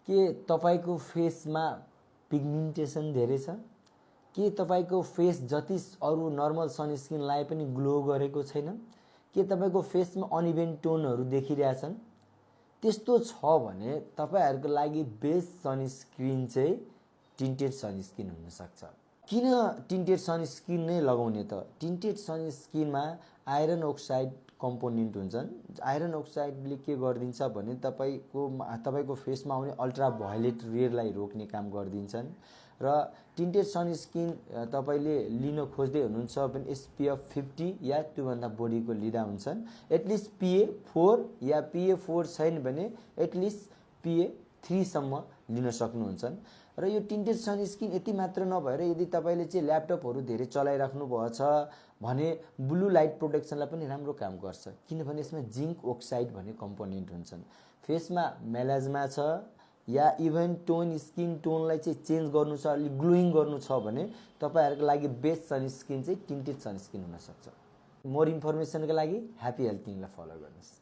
के तपाईको फेसमा पिगमेन्टेसन धेरै छ? के तपाईको फेस जति अरु नर्मल सनस्क्रिनलाई पनि ग्लो गरेको छैन? के तपाईको फेसमा अनइभन टोनहरू देखिरहेछन्? त्यस्तो छ भने तपाईहरुको लागि बेस्ट सनस्क्रिन चाहिँ टिन्टेड सनस्क्रिन हुन सक्छ। किन टिन्टेड सनस्क्रिन नै लगाउने त? टिन्टेड सनस्क्रिनमा आइरन अक्साइड कम्पोनेन्ट हुन्छन्। आइरन अक्साइडले के गर्दिन्छ भने तपाईको फेसमा आउने अल्ट्रा भायोलेट रेलाई रोक्ने काम गर्दिन्छन् र टिन्टेड सनस्क्रिन तपाईले लिन खोज्दै हुनुहुन्छ भने एसपीएफ 50 या त्यो भन्दा बढीको लिदा हुन्छन्। एटलिस्ट PA4 या PA4 छैन भने एटलिस्ट PA3 सम्म लिन सक्नुहुन्छ। र यो टिन्टेड सनस्क्रिन यति मात्र नभएर यदि तपाईले चाहिँ ल्यापटपहरु धेरै चलाइराख्नु भएछ भने ब्लू लाइट प्रोटेक्सनलाई पनि राम्रो काम गर्छ, किनभने यसमा जिंक अक्साइड भन्ने कम्पोनेन्ट हुन्छन्। फेसमा मेलाजमा छ या इभन टोन स्किन टोनलाई चाहिँ चेन्ज गर्नु छ, अलि ग्लोइङ गर्नु छ भने तपाईहरुको लागि बेस्ट सनस्क्रिन चाहिँ टिन्टेड सनस्क्रिन हुन सक्छ। मोर इन्फर्मेसनको लागि ह्यापी हेल्थ टिमलाई फलो गर्नुस्।